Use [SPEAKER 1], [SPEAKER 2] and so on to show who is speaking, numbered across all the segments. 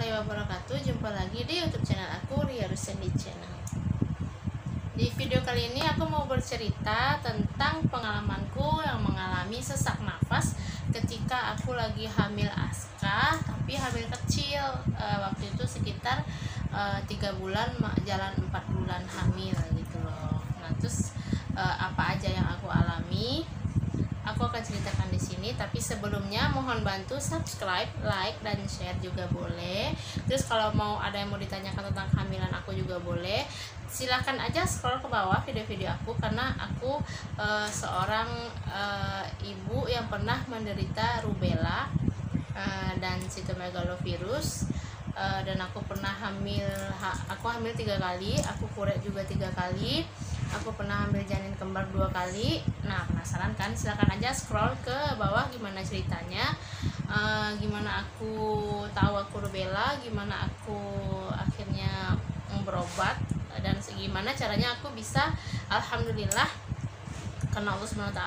[SPEAKER 1] warahmatullahi wabarakatuh. Jumpa lagi di YouTube channel aku, Ria Rusandi Channel. Di video kali ini aku mau bercerita tentang pengalamanku yang mengalami sesak nafas ketika aku lagi hamil Aska, tapi hamil kecil. Waktu itu sekitar 3 bulan, jalan 4 bulan hamil gitu loh. Nah, terus apa aja yang aku alami, aku akan ceritakan di sini. Tapi sebelumnya mohon bantu subscribe, like, dan share juga boleh. Terus kalau mau ada yang mau ditanyakan tentang kehamilan aku juga boleh. Silahkan aja scroll ke bawah video-video aku, karena aku seorang ibu yang pernah menderita rubella dan cytomegalovirus. Dan aku pernah hamil, aku hamil 3 kali, aku kuret juga 3 kali, aku pernah hamil janin kembar 2 kali. Nah, penasaran kan? Silahkan aja scroll ke bawah gimana ceritanya, gimana aku tahu aku rubella, gimana aku akhirnya berobat, dan gimana caranya aku bisa, alhamdulillah, karena Allah SWT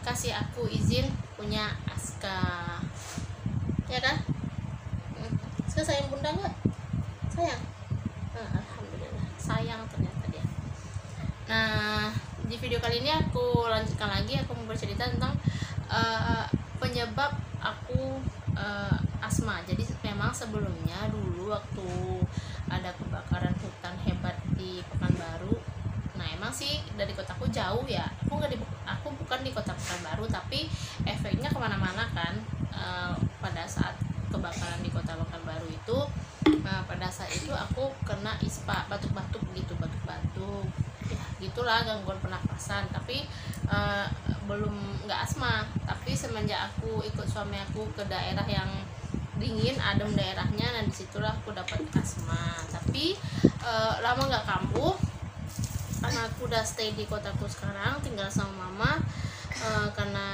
[SPEAKER 1] kasih aku izin punya Aska, ya kan? Aska sayang bunda nggak? Sayang? Alhamdulillah sayang ternyata dia. Nah, di video kali ini aku lanjutkan lagi, aku mau bercerita tentang penyebab aku asma. Jadi memang sebelumnya dulu waktu ada kebakaran hutan hebat di Pekanbaru. Nah, emang sih dari kotaku jauh ya. Aku bukan di kota Pekanbaru, tapi efeknya kemana-mana kan. Pada saat kebakaran di kota Pekanbaru itu, pada saat itu aku kena ispa, batuk-batuk gitu, batuk-batuk. Ya, gitulah, gangguan pernapasan. Tapi nggak asma. Tapi semenjak aku ikut suami aku ke daerah yang dingin, adem daerahnya, dan disitulah aku dapat asma. Tapi lama nggak kambuh, karena aku udah stay di kotaku sekarang, tinggal sama mama. Karena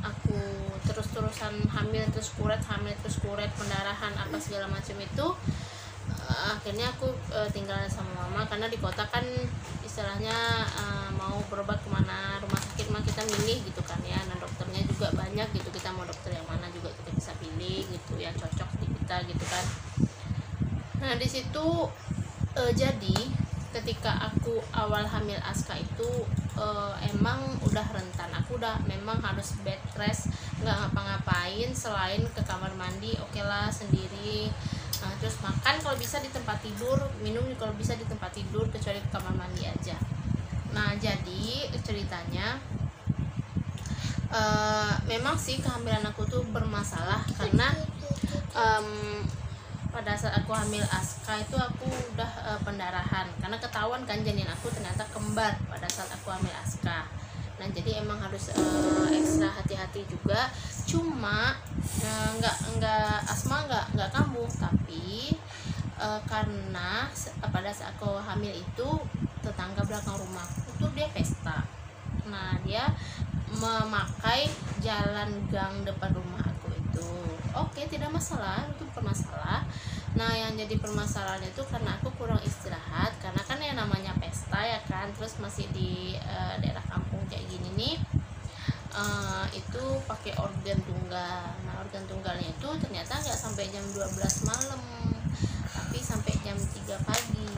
[SPEAKER 1] aku terus-terusan hamil terus kuret, pendarahan apa segala macam itu, akhirnya aku tinggal sama mama. Karena di kota kan istilahnya mau berobat kemana, rumah sakit mah kita milih gitu kan ya, dan dokternya juga banyak gitu, kita mau dokter yang mana juga kita bisa pilih gitu, yang cocok di kita gitu kan. Nah, di situ jadi ketika aku awal hamil Aska itu emang udah rentan, aku udah memang harus bed rest, nggak ngapa-ngapain selain ke kamar mandi, oke lah sendiri. Terus makan kalau bisa di tempat tidur, minum kalau bisa di tempat tidur, kecuali ke kamar mandi aja. Nah, jadi ceritanya memang sih kehamilan aku tuh bermasalah, karena pada saat aku hamil Aska itu aku udah pendarahan, karena ketahuan kan janin aku ternyata kembar pada saat aku hamil Aska. Nah, jadi emang harus ekstra hati-hati juga. Cuma nggak asma, nggak kambuh, tapi karena pada saat aku hamil itu tetangga belakang rumah itu dia pesta. Nah, dia memakai jalan gang depan rumah aku itu. Oke, tidak masalah, itu bermasalah. Nah, yang jadi permasalahan itu karena aku kurang istirahat, karena kan yang namanya pesta ya kan, terus masih di daerah kampung kayak gini nih, itu pakai organ tunggal. Nah, organ tunggalnya itu ternyata nggak sampai jam 12 malam, tapi sampai jam 3 pagi.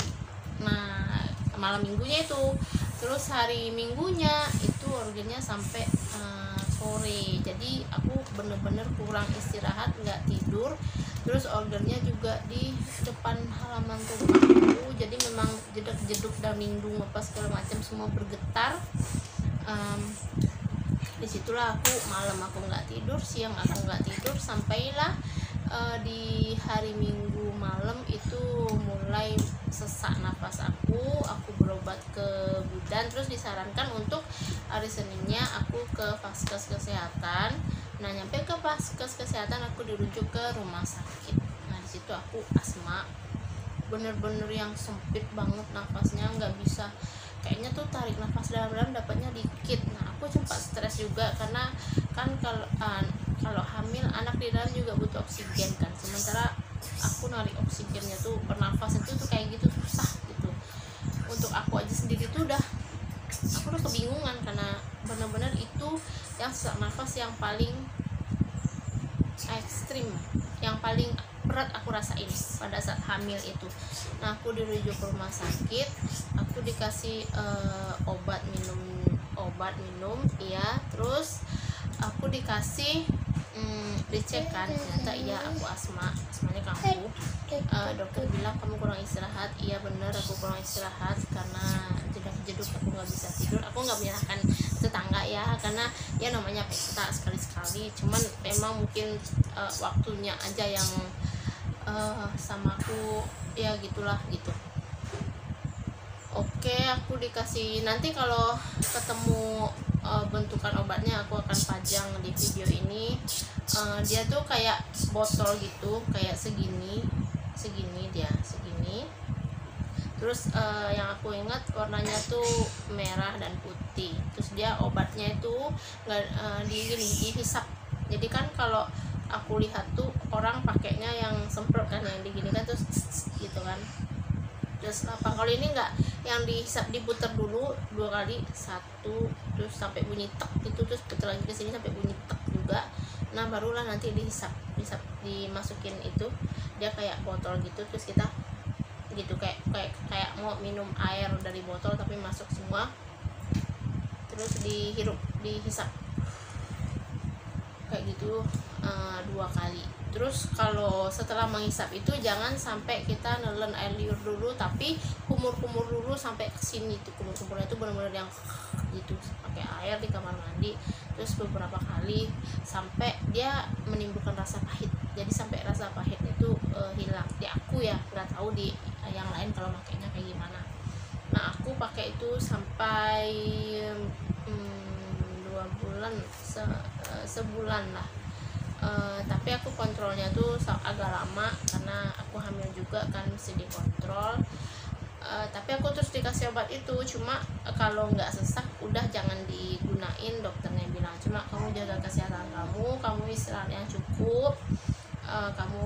[SPEAKER 1] Nah, malam minggunya itu, terus hari minggunya itu organnya sampai sore. Jadi aku bener-bener kurang istirahat, nggak tidur. Terus organnya juga di depan halaman rumahku, jadi memang jeduk-jeduk dan lindung apa segala macam semua bergetar. Disitulah aku malam aku nggak tidur, siang aku nggak tidur, sampailah di hari Minggu malam itu mulai sesak nafas aku berobat ke bidan, terus disarankan untuk hari Seninnya aku ke vaskes kesehatan. Nah, nyampe ke vaskes kesehatan aku dirujuk ke rumah sakit. Nah, di situ aku asma, bener-bener yang sempit banget nafasnya, nggak bisa, kayaknya tuh tarik nafas dalam-dalam dapatnya dikit. Nah, aku sempat stres juga, karena kan kalau hamil anak di dalam juga butuh oksigen kan, sementara aku narik oksigennya tuh, pernafasan itu tuh kayak gitu susah gitu. Untuk aku aja sendiri tuh aku udah kebingungan, karena benar-benar itu yang sesak nafas yang paling ekstrim, yang paling berat aku rasain pada saat hamil itu. Nah, aku dirujuk ke rumah sakit, aku dikasih obat minum ya, terus aku dikasih dicek kan, ternyata iya aku asmanya kambuh. Dokter bilang kamu kurang istirahat. Iya bener, aku kurang istirahat karena jedak-jeduk aku nggak bisa tidur. Aku nggak menyalahkan tetangga ya, karena ya namanya pesta sekali-sekali, cuman memang mungkin waktunya aja yang sama aku ya, gitulah gitu. Oke, aku dikasih, nanti kalau ketemu bentukan obatnya aku akan pajang di video ini. Dia tuh kayak botol gitu, kayak segini dia, segini. Terus yang aku ingat warnanya tuh merah dan putih. Terus dia obatnya itu nggak dihisap. Jadi kan kalau aku lihat tuh orang pakainya yang semprot kan, yang digini kan, terus gitu kan. Terus apa, kalau ini enggak, yang dihisap, diputar dulu 2 kali, 1, terus sampai bunyi tek gitu, terus putar lagi ke sini sampai bunyi tek juga. Nah, barulah nanti dihisap dimasukin itu, dia kayak botol gitu, terus kita gitu kayak mau minum air dari botol tapi masuk semua, terus dihisap kayak gitu 2 kali. Terus kalau setelah menghisap itu jangan sampai kita nelen air liur dulu, tapi kumur-kumur dulu sampai ke sini tuh. Kumur-kumurnya itu benar-benar yang gitu, pakai air di kamar mandi, terus beberapa kali sampai dia menimbulkan rasa pahit. Jadi sampai rasa pahit itu hilang di aku ya, nggak tahu di yang lain kalau makainya kayak gimana. Nah, aku pakai itu sampai 2 bulan, sebulan lah. Tapi aku kontrolnya tuh agak lama karena aku hamil juga kan, mesti dikontrol. Tapi aku terus dikasih obat itu, cuma kalau nggak sesak udah jangan digunain, dokternya bilang. Cuma kamu jaga kesehatan kamu istirahat yang cukup, kamu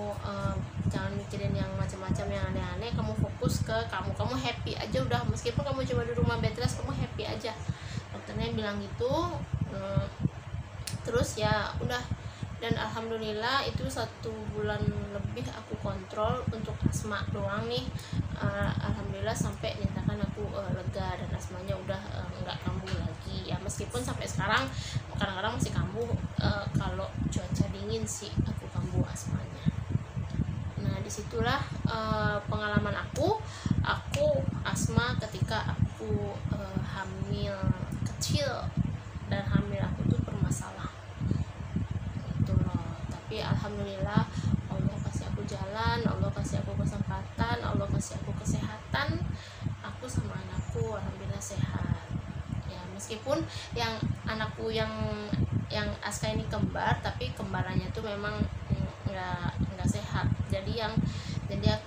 [SPEAKER 1] jangan mikirin yang macam-macam yang aneh-aneh, kamu fokus ke kamu happy aja udah, meskipun kamu cuma di rumah bed rest, kamu happy aja, dokternya bilang gitu. Terus ya udah, dan alhamdulillah itu 1 bulan lebih aku kontrol untuk asma doang nih. Alhamdulillah sampai nyatakan aku lega dan asmanya udah nggak kambuh lagi ya, meskipun sampai sekarang kadang-kadang masih kambuh. Kalau cuaca dingin sih aku kambuh asmanya. Nah, disitulah pengalaman aku asma ketika aku hamil kecil, dan hamil aku tuh bermasalah gitu loh. Tapi alhamdulillah Allah kasih aku jalan, Allah kasih aku kesempatan, Allah kasih aku kesehatan. Aku sama anakku alhamdulillah sehat ya, meskipun yang anakku yang Aska ini kembar, tapi kembarannya tuh memang nggak sehat. Jadi dia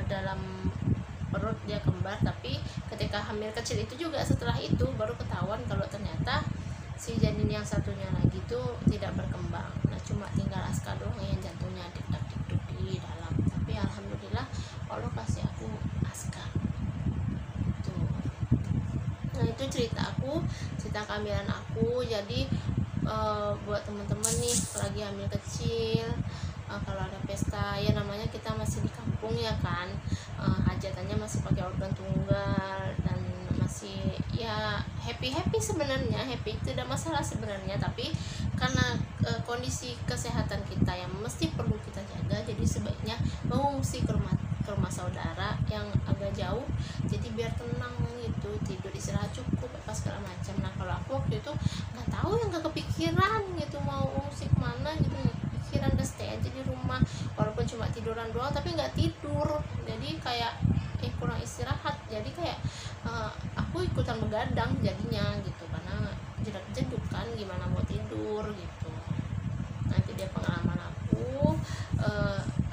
[SPEAKER 1] dalam perut dia kembar, tapi ketika hamil kecil itu juga, setelah itu baru ketahuan kalau ternyata si janin yang satunya lagi tuh tidak berkembang. Nah, cuma tinggal Aska doang yang jantungnya dikduk di dalam. Tapi alhamdulillah Allah kasih aku Aska tuh. Nah, itu cerita kehamilan aku. Jadi buat teman-teman nih lagi hamil kecil, kalau ada pesta ya, namanya kita masih di kampung ya kan, hajatannya masih pakai organ tunggal dan masih ya happy sebenarnya, happy tidak masalah sebenarnya, tapi karena kondisi kesehatan kita yang mesti perlu kita jaga, jadi sebaiknya mengungsi ke rumah saudara yang agak jauh, jadi biar tenang gitu, tidur istirahat cukup apa segala macam. Nah, kalau aku waktu itu nggak tahu, yang nggak kepikiran gitu mau ngungsi kemana gitu, nggak kepikiran, udah stay aja di rumah walaupun cuma tiduran doang, tapi nggak tidur, jadi kayak kurang istirahat, jadi kayak aku ikutan begadang jadinya gitu, karena jedak-jeduk kan, gimana mau tidur gitu. Nanti dia pengalaman aku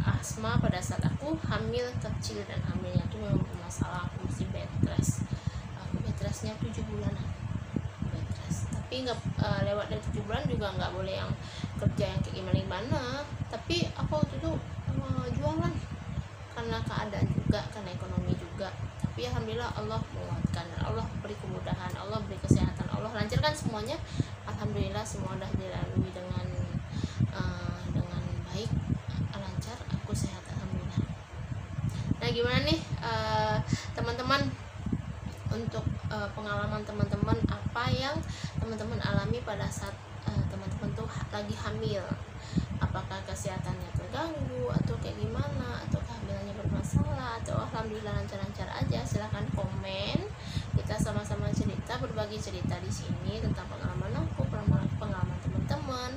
[SPEAKER 1] asma pada saat aku hamil kecil, dan hamilnya tuh memang bermasalah. Aku mesti bed rest, aku bed restnya 7 bulanan bed rest, tapi nggak lewat dari 7 bulan juga nggak boleh yang kerja yang kayak gimana, tapi aku waktu itu jualan karena keadaan juga, karena ekonomi juga. Tapi alhamdulillah Allah menguatkan, Allah beri kemudahan, Allah beri kesehatan, Allah lancarkan semuanya. Alhamdulillah semua sudah dilalui dengan baik, lancar, aku sehat. gimana nih teman-teman, untuk pengalaman teman-teman apa yang teman-teman alami pada saat teman-teman tuh lagi hamil? Apakah kesehatannya terganggu atau kayak gimana, atau kehamilannya bermasalah, atau alhamdulillah lancar-lancar aja? Silahkan komen, kita sama-sama cerita, berbagi cerita di sini tentang pengalaman aku, pengalaman teman-teman,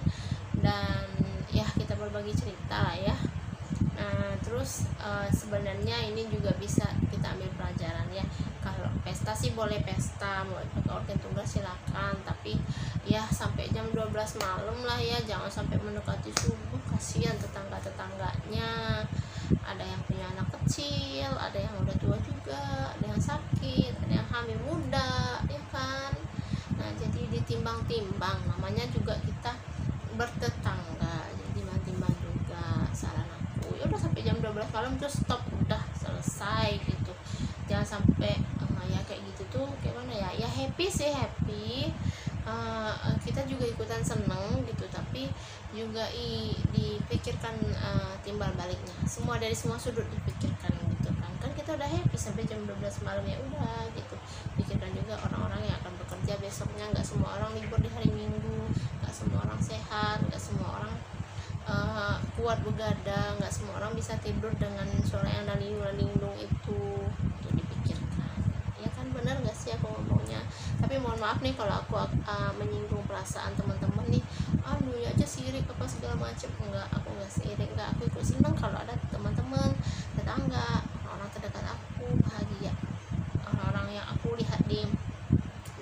[SPEAKER 1] dan ya kita berbagi cerita lah ya. Nah terus sebenarnya ini juga bisa kita ambil pelajaran ya. Kalau pesta sih boleh pesta, mau pakai organ tunggal silakan, tapi ya sampai jam 12 malam lah ya, jangan sampai mendekati subuh, kasihan tetangga-tetangganya. Ada yang punya anak kecil, ada yang udah tua juga, ada yang sakit, ada yang hamil muda, ya kan. Nah jadi ditimbang-timbang, namanya juga kita bertetangga, jadi timbang-timbang juga. Saran aku ya udah sampai jam 12 malam terus stop, udah selesai gitu. Jangan sampai ya kayak gitu tuh kayak mana ya, ya happy sih happy, kita juga ikutan seneng gitu, tapi juga dipikirkan timbal baliknya, semua dari semua sudut dipikirkan gitu kan. Kan kita udah happy sampai jam 12 malam, ya udah gitu. Pikirkan juga orang-orang yang akan bekerja besoknya, nggak semua orang libur di hari Minggu, nggak semua orang sehat, nggak semua orang kuat begadang, nggak semua orang bisa tidur dengan suara yang dalindung itu dipikirkan, ya kan. Benar nggak sih aku ngomongnya? Tapi mohon maaf nih kalau aku menyinggung perasaan teman-teman nih, aduh ya aja sirik apa segala macam. Enggak, aku nggak sirik, enggak, aku ikut seneng kalau ada teman-teman, tetangga, orang terdekat aku bahagia, orang-orang yang aku lihat di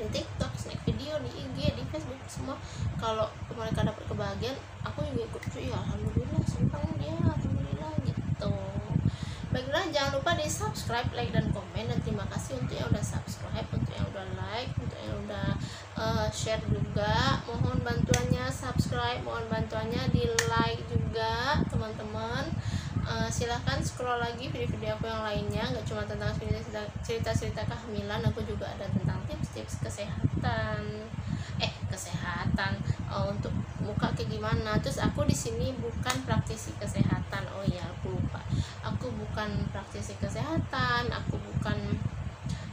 [SPEAKER 1] TikTok, snack video, di IG, di Facebook, semua kalau mereka dapat kebahagiaan, aku juga ikut cuy, ya alhamdulillah, senang dia, alhamdulillah gitu. Baiklah, jangan lupa di subscribe, like, dan komen, dan terima kasih untuk yang udah subscribe, untuk yang udah like, untuk yang udah share juga. Mohon bantuannya subscribe, mohon bantuannya di like juga teman-teman. Silahkan scroll lagi video-video aku yang lainnya, nggak cuma tentang cerita-cerita kehamilan, aku juga ada tentang tips-tips kesehatan untuk muka kayak gimana. Terus aku di sini bukan praktisi kesehatan, oh iya aku lupa, aku bukan praktisi kesehatan,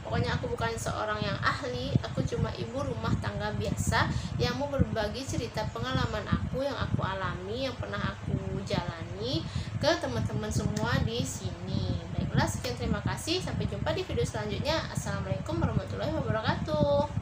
[SPEAKER 1] pokoknya aku bukan seorang yang ahli, aku cuma ibu rumah tangga biasa yang mau berbagi cerita pengalaman aku yang aku alami, yang pernah aku jalani ke teman-teman semua di sini. Baiklah, sekian, terima kasih, sampai jumpa di video selanjutnya. Assalamualaikum warahmatullahi wabarakatuh.